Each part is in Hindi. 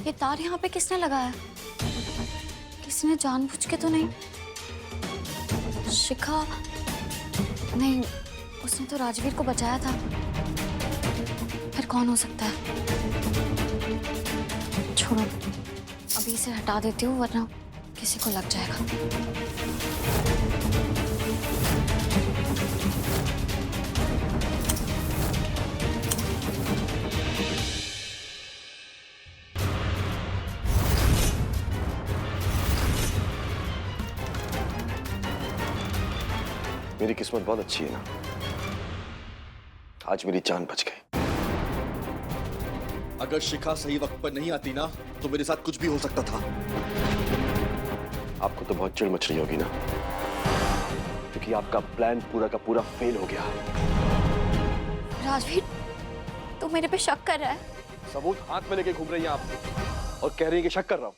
ये तार यहाँ पे किसने लगाया? किसने जानबूझ के तो नहीं? शिखा नहीं, उसने तो राजवीर को बचाया था। फिर कौन हो सकता है? छोड़ो, अभी इसे हटा देती हूँ वरना किसी को लग जाएगा। मेरी किस्मत बहुत अच्छी है ना, आज मेरी जान बच गई। अगर शिखा सही वक्त पर नहीं आती ना तो मेरे साथ कुछ भी हो सकता था। आपको तो बहुत चिढ़ मच रही होगी ना, क्योंकि आपका प्लान पूरा का पूरा फेल हो गया। राजवीर, तू मेरे पे शक कर रहा है? सबूत हाथ में लेके घूम रही हैं आप और कह रही हैं कि शक कर रहा हूं।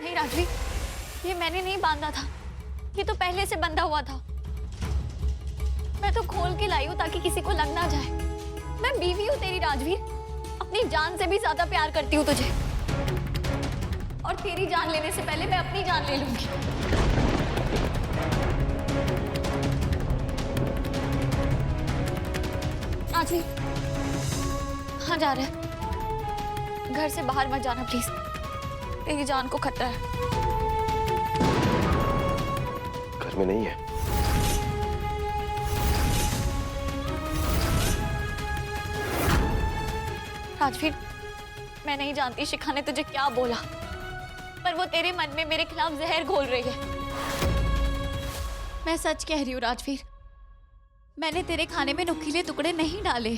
नहीं राजवीर, ये मैंने नहीं बांधा था, ये तो पहले से बंधा हुआ था। मैं तो खोल के लाई हूं ताकि किसी को लग ना जाए। मैं बीवी हूं तेरी राजवीर, अपनी जान से भी ज्यादा प्यार करती हूँ तुझे, और तेरी जान लेने से पहले मैं अपनी जान ले लूंगी। राजवीर, कहाँ जा रहे हैं? घर से बाहर मत जाना प्लीज, तेरी जान को खतरा है। घर में नहीं है। राजवीर, मैं नहीं जानती शिखा ने तुझे क्या बोला, पर वो तेरे मन में मेरे खिलाफ जहर घोल रही है। मैं सच कह रही हूँ राजवीर, मैंने तेरे खाने में नुकीले टुकड़े नहीं डाले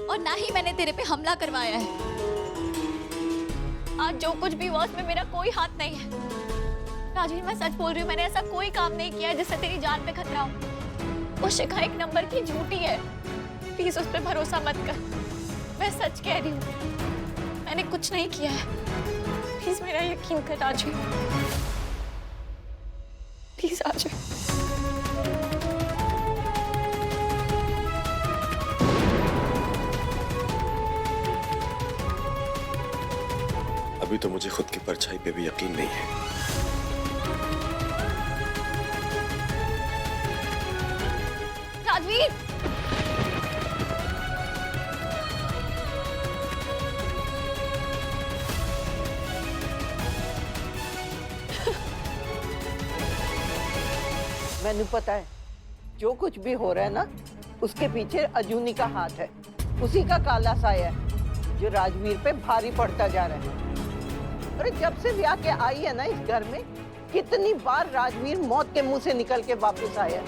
और ना ही मैंने तेरे पे हमला करवाया है। आज जो कुछ भी हुआ उसमें मेरा कोई हाथ नहीं है। राजवीर, मैं सच बोल रही हूँ, मैंने ऐसा कोई काम नहीं किया है जिससे तेरी जान पे खतरा हो। वो शिखा एक नंबर की झूठी है, प्लीज उस पर भरोसा मत कर। मैं सच कह रही हूँ, मैंने कुछ नहीं किया है। प्लीज मेरा यकीन कर राजवीर, प्लीज आ जाओ। अभी तो मुझे खुद की परछाई पे भी यकीन नहीं है। राजवीर, मैंने पता है जो कुछ भी हो रहा है ना, उसके पीछे अजूनी का हाथ है। उसी का काला साया है जो राजवीर पे भारी पड़ता जा रहा है। अरे जब से ब्याह के आई है ना इस घर में, कितनी बार राजवीर मौत के मुंह से निकल के वापस आया है।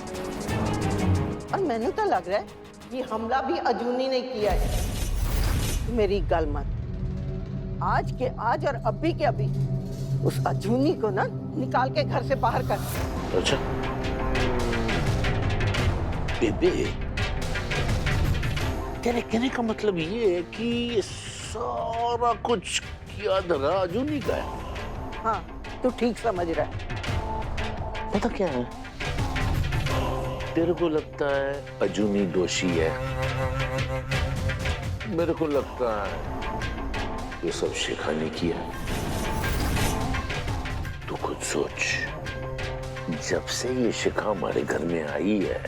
और मैंने तो लग रहा है कि हमला भी अजूनी ने किया है। मेरी गल मत, आज के आज और अभी के अभी उस अजूनी को ना निकाल के घर से बाहर कर। अच्छा बेबे, तेरे कहने का मतलब ये है कि ये सारा कुछ किया धरा अजूनी का है? हाँ, तू ठीक समझ रहा है। पता क्या है, तेरे को लगता है अजूनी दोषी है, मेरे को लगता है ये सब शिखा ने किया। तू खुद सोच, जब से ये शिखा हमारे घर में आई है,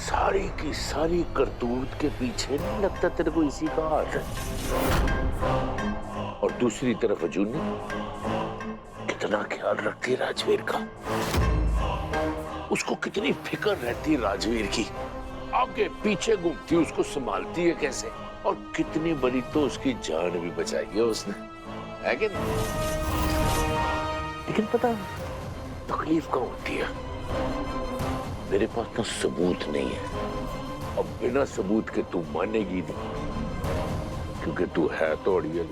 सारी की सारी करतूत के पीछे नहीं लगता तेरे को इसी का हाथ है। और दूसरी तरफ अजूनी कितना ख्याल रखती है राजवीर का, उसको कितनी फिक्र रहती राजवीर की, आगे पीछे घूमती, उसको संभालती है कैसे, और कितनी बड़ी तो उसकी जान भी बचाई है उसने, है कि नहीं? लेकिन पता तकलीफ कहाँ होती है, मेरे पास ना सबूत नहीं है। अब बिना सबूत के तू मानेगी नहीं, क्योंकि तू है तो अड़ियल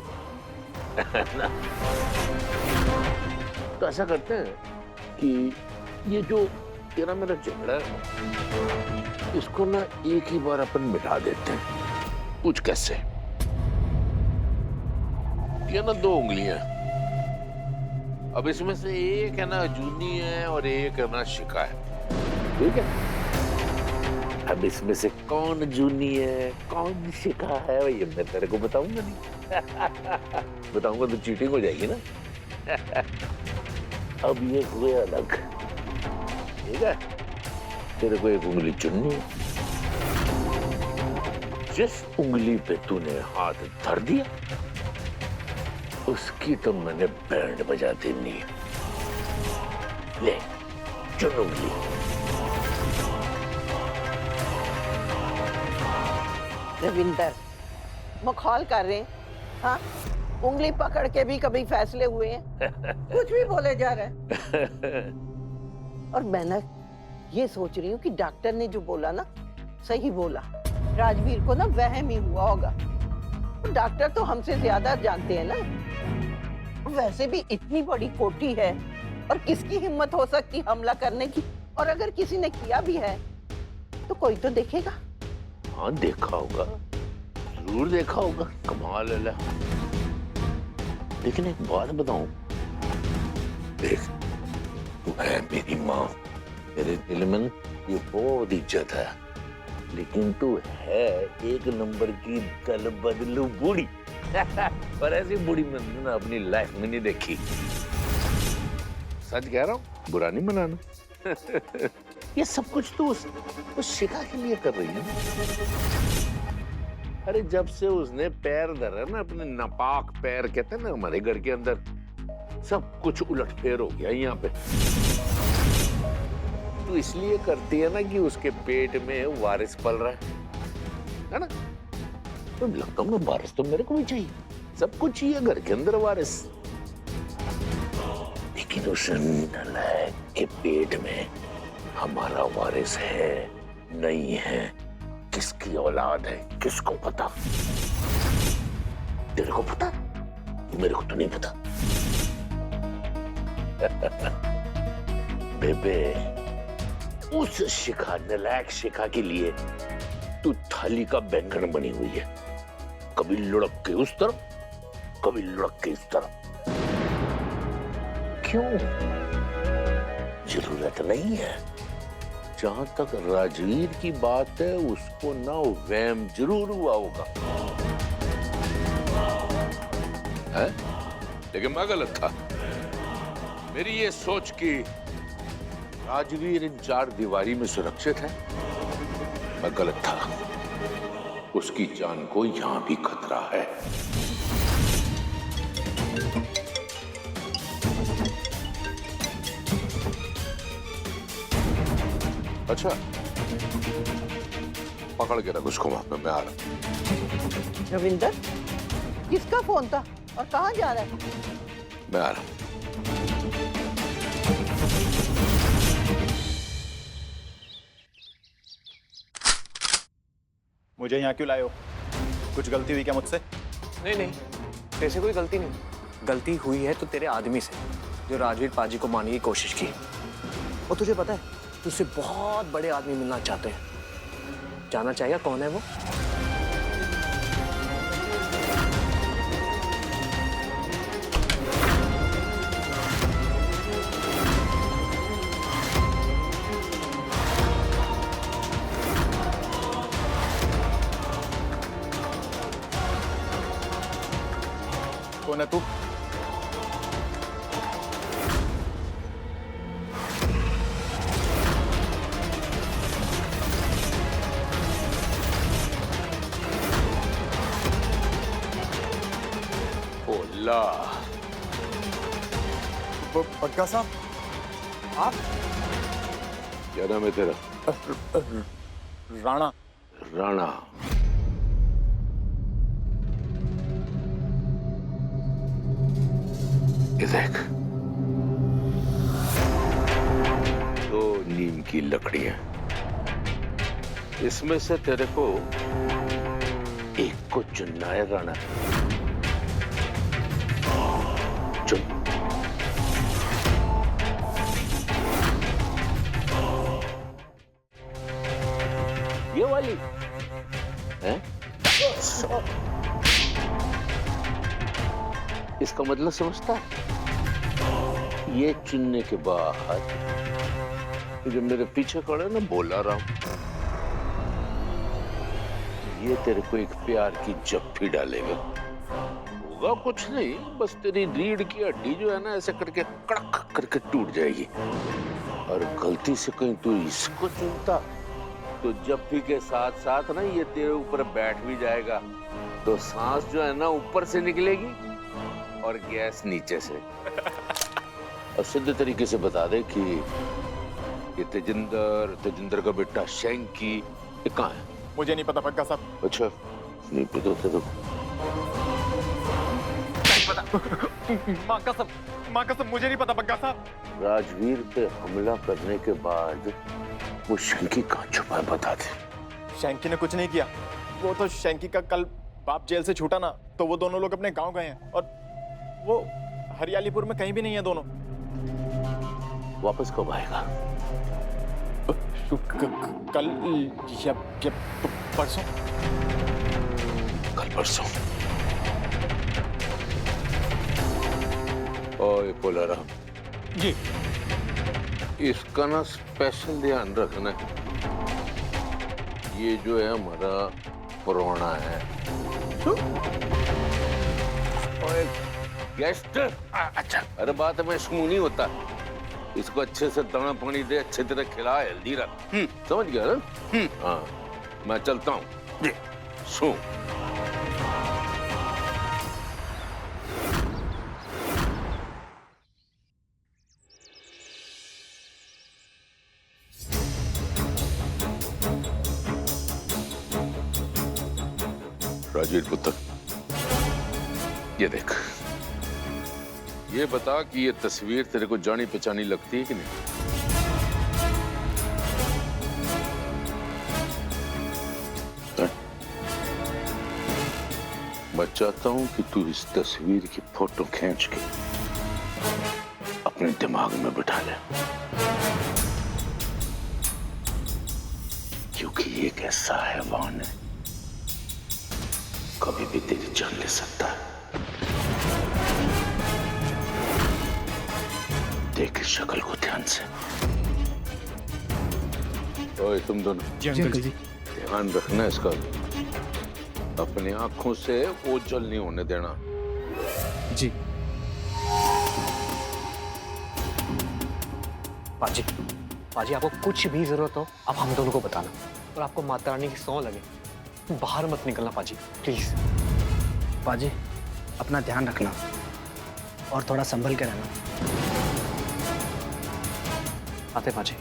ना। तो ऐसा करते हैं कि ये जो तेरा मेरा झगड़ा है, इसको ना एक ही बार अपन मिटा देते हैं। पूछ कैसे? ये ना 2 उंगलियां, अब इसमें से एक है ना अजूनी है और एक है ना शिखा है, ठीक है? अब इसमें से कौन जूनी है कौन शिखा है ये मैं तेरे को बताऊंगा नहीं। बताऊंगा तो चीटिंग हो जाएगी ना। अब ये हुए अलग, ठीक है? तेरे को एक उंगली चुननी है। जिस उंगली पे तूने हाथ धर दिया उसकी तो मैंने बैंड बजा देनी है। ले चुन उंगली। रविंदर मखौल कर रहे हैं, हाँ? उंगली पकड़ के भी कभी फैसले हुए हैं? कुछ भी बोले जा रहे हैं। और मैं ना ये सोच रही हूँ कि डॉक्टर ने जो बोला ना सही बोला। राजवीर को ना वहम ही हुआ होगा। डॉक्टर तो हमसे ज्यादा जानते हैं ना। वैसे भी इतनी बड़ी कोठी है और किसकी हिम्मत हो सकती हमला करने की? और अगर किसी ने किया भी है तो कोई तो देखेगा। हाँ देखा होगा, जरूर देखा होगा। कमाल है। लेकिन एक बात बताऊं, देख तू है मेरी माँ, मेरे दिल में ये बहुत इज्जत है, लेकिन तू है एक नंबर की दल बदलू बूढ़ी। पर ऐसी बूढ़ी मैंने ना अपनी लाइफ में नहीं देखी। सच कह रहा हूँ, बुरा नहीं मनाना। ये सब कुछ तो उस शिखा के लिए कर रही है। अरे जब से उसने पैर धरा ना, अपने नापाक पैर कहते हैं ना हमारे घर के अंदर, सब कुछ उलटफेर हो गया यहाँ पे। तू इसलिए करती है ना कि उसके पेट में वारिस पल रहा है ना? तो लगता हूँ वारिस तो मेरे को भी चाहिए, सब कुछ चाहिए घर के अंदर वारिस। लेकिन उस नालायक के पेट में हमारा वारिस है नहीं है, किसकी औलाद है किसको पता? तेरे को पता? मेरे को तो नहीं पता। बेबे उस शिखा, नालायक शिखा के लिए तू थाली का बैंगन बनी हुई है। कभी लुढ़क के उस तरफ, कभी लुढ़क के इस तरफ। क्यों? जरूरत नहीं है। जहां तक राजवीर की बात है, उसको ना वहम जरूर हुआ होगा है? लेकिन मैं गलत था। मेरी ये सोच कि राजवीर इन चार दीवारी में सुरक्षित है, मैं गलत था। उसकी जान को यहां भी खतरा है। अच्छा पकड़ के रख उसको, वहां पे मैं आ रहा। रविंदर किसका फोन था और कहाँ जा रहा है? मैं आ रहा। मुझे यहाँ क्यों लाए हो? कुछ गलती हुई क्या मुझसे? नहीं नहीं, तेरे से कोई गलती नहीं। गलती हुई है तो तेरे आदमी से, जो राजवीर पाजी को मारने की कोशिश की। और तुझे पता है तुझसे बहुत बड़े आदमी मिलना चाहते हैं। जानना चाहिए कौन है वो? कौन है तू? ओला पक्का साहब आप? क्या नाम है तेरा? राणा। राणा। ये देख, दो नीम की लकड़ियां, इसमें से तेरे को एक को चुनना है राणा। चुन। ये वाली है? इसका मतलब समझता है? ये चुनने के बाद जो मेरे पीछे खड़े ना बोला रहा हूं, ये तेरे को एक प्यार की जप्फी डालेगा। होगा कुछ नहीं, बस तेरी रीढ़ की हड्डी जो है ना ऐसे करके कड़क करके टूट जाएगी। और गलती से कहीं तू इसको चूमता तो जप्फी के साथ साथ ना ये तेरे ऊपर बैठ भी जाएगा, तो सांस जो है ना ऊपर से निकलेगी और गैस नीचे से। और सीधे तरीके से बता दे कि ये तेजिंदर का बेटा शैंकी ये कहाँ है? मुझे नहीं पता पक्का साहब। अच्छा, नहीं पता तेरे को? माँ कसम मुझे नहीं पता पक्का साहब। राजवीर पे हमला करने के बाद वो शंकी कहाँ छुपा है बता दे। शैंकी ने कुछ नहीं किया। वो तो शैंकी का कल बाप जेल से छूटा ना, तो वो दोनों लोग अपने गांव गए हैं और वो हरियालीपुर में कहीं भी नहीं है दोनों। वापस कब आएगा? कल या परसों। कल परसों। ओए पोलारा जी। इसका ना स्पेशल ध्यान रखना है। ये जो है हमारा पुराना है। ओए गेस्ट। अच्छा, अरे बात में इसमें नहीं होता। इसको अच्छे से दाना पानी दे, अच्छे तरह खिला, हेल्दी रख। समझ गया ना? हाँ, मैं चलता हूँ। सो राजवीर पुत्र, ये देख, ये बता कि ये तस्वीर तेरे को जानी पहचानी लगती है कि नहीं? है? मैं चाहता हूं कि तू इस तस्वीर की फोटो खींच के अपने दिमाग में बिठा ले, क्योंकि ये एक ऐसा हैवान है कभी भी तेरी जान ले सकता है। देख इस शक्ल को ध्यान से। ओए तुम दोनों जी अंकल जी। ध्यान रखना इसका, अपनी आंखों से ओझल नहीं होने देना। जी। पाजी, पाजी आपको कुछ भी जरूरत हो आप हम दोनों को बताना, और आपको माता रानी की सौं लगे बाहर मत निकलना पाजी, प्लीज। पाजी अपना ध्यान रखना और थोड़ा संभल के रहना। आते पाजी।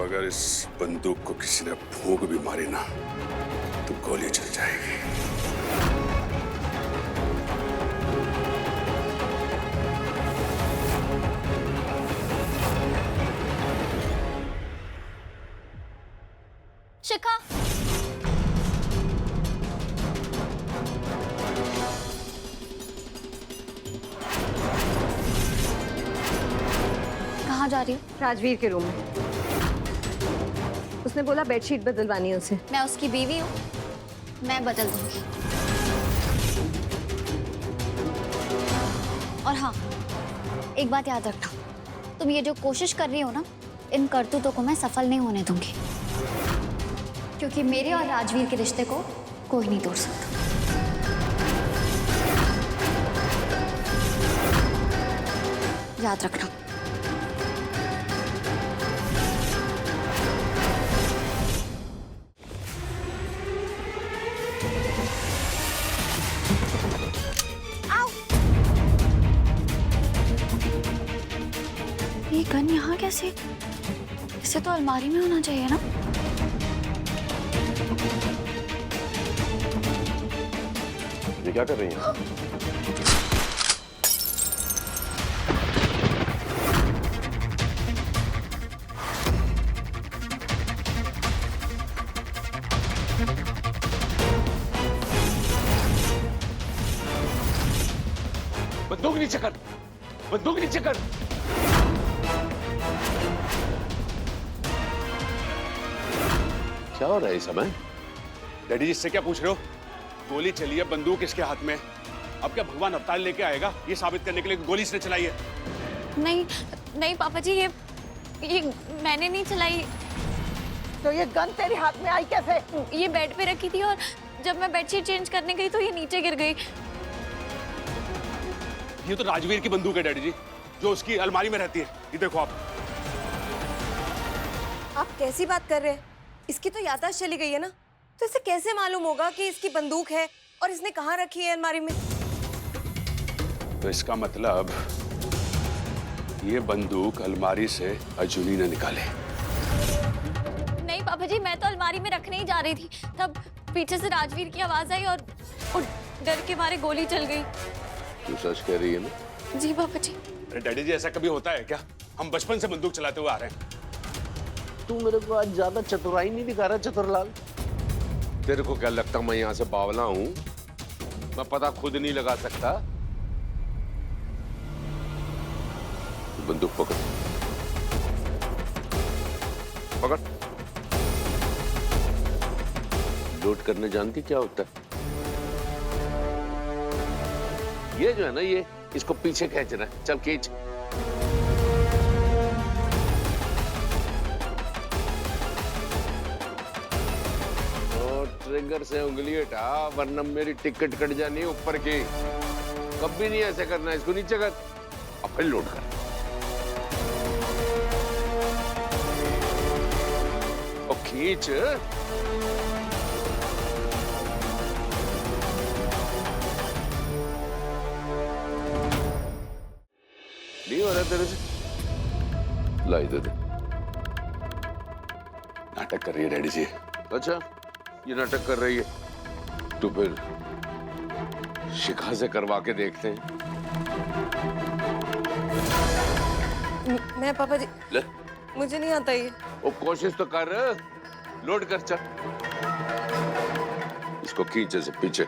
अगर इस बंदूक को किसी ने फूंक भी मारी ना तो गोली चल जाएगी। शिखा, कहाँ जा रही हो? राजवीर के रूम में। उसने बोला बेडशीट बदलवानी है उसे। मैं उसकी बीवी हूँ, मैं बदल दूंगी। और हाँ, एक बात याद रखना, तुम ये जो कोशिश कर रही हो ना, इन करतूतों को मैं सफल नहीं होने दूंगी, क्योंकि मेरे और राजवीर के रिश्ते को कोई नहीं तोड़ सकता। याद रखना। ये गन यहाँ कैसे? इसे तो अलमारी में होना चाहिए ना। ये क्या कर रही हैं? बंदूक नीचे कर, बंदूक नीचे कर। क्या हो रहा है इस समय? डैडी जी इससे क्या पूछ रहे हो? गोली चली है, बंदूक इसके हाथ में। अब क्या भगवान अवतार लेके आएगा ये साबित करने के लिए कि गोली इसने चलाई है? नहीं नहीं पापा जी, ये मैंने नहीं चलाई। तो ये गन तेरे हाथ में आई कैसे? ये बेड पे रखी थी और जब मैं बेडशीट चेंज करने गई तो ये नीचे गिर गई। ये तो राजवीर की बंदूक है डैडी जी, जो उसकी अलमारी में रहती है। ये देखो आप कैसी बात कर रहे हैं? इसकी तो याददाश्त चली गई है ना, तो इसे कैसे मालूम होगा कि इसकी बंदूक है और इसने कहाँ रखी है अलमारी में? तो इसका मतलब ये बंदूक अलमारी से अजूनी ने निकाले। नहीं पापा जी, मैं तो अलमारी में रखने ही जा रही थी, तब पीछे से राजवीर की आवाज आई और डर के मारे गोली चल गई। तू सच कह रही है ना? जी पापा जी। अरे डैडी जी ऐसा कभी होता है क्या? हम बचपन से बंदूक चलाते हुए आ रहे हैं। तू मेरे को आज ज्यादा चतुराई नहीं दिखा रहा चतुरलाल। तेरे को क्या लगता मैं यहां से बावला हूं? मैं पता खुद नहीं लगा सकता? बंदूक पकड़, पकड़। लोड करने जानती क्या होता है? ये जो है ना, ये इसको पीछे खींचना है। चल खींच। ट्रिगर से उंगली हटा, वरना मेरी टिकट कट जानी ऊपर की। कभी नहीं ऐसे करना, इसको नीचे कर, अब फिर लोड कर। और खींच। नहीं हो रहा तेरे से? लाई दे। नाटक कर रही है डैडी जी। अच्छा, ये नाटक कर रही है तो फिर शिखा से करवा के देखते हैं। मैं पापा जी, ले, मुझे नहीं आता ये। वो कोशिश तो कर, लोड कर। चल, इसको खींचे से पीछे।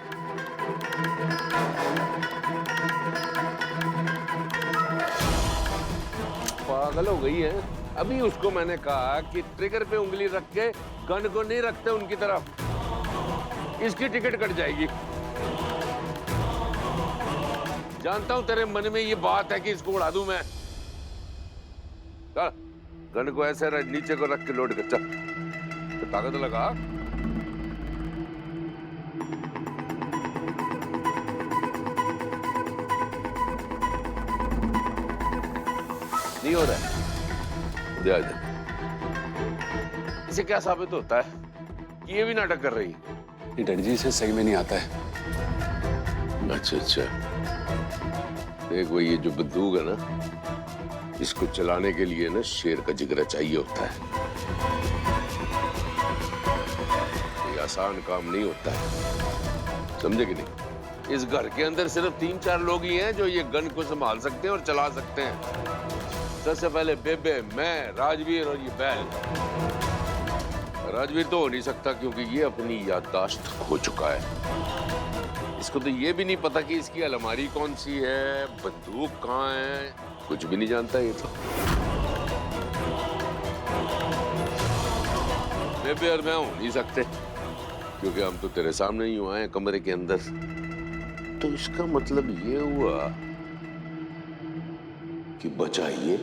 पागल हो गई है? अभी उसको मैंने कहा कि ट्रिगर पे उंगली रख के गन को नहीं रखते उनकी तरफ, इसकी टिकट कट जाएगी। जानता हूं तेरे मन में ये बात है कि इसको उड़ा दूं मैं। चल, गन को ऐसे नीचे को रख के लोड कर। चल, तो ताकत लगा। नहीं हो रहा है? दे। इसे क्या साबित होता है? ये भी नाटक कर रही है। ये डैडी जी से सही में नहीं आता है। अच्छा अच्छा, देख वो ये जो बंदूक है ना, इसको चलाने के लिए ना शेर का जिगरा चाहिए होता है। ये आसान काम नहीं होता है, समझे कि नहीं? इस घर के अंदर सिर्फ 3-4 लोग ही हैं जो ये गन को संभाल सकते हैं और चला सकते हैं। सबसे पहले बेबे, मैं, राजवीर और ये बैल। राजवीर तो हो नहीं सकता क्योंकि ये अपनी याददाश्त खो चुका है। इसको तो ये भी नहीं पता कि इसकी अलमारी कौन सी है, बंदूक कहाँ है, कुछ भी नहीं जानता ये तो। बेबे और मैं हो नहीं सकते क्योंकि हम तो तेरे सामने ही आए हैं कमरे के अंदर। तो इसका मतलब ये हुआ कि बचाइए।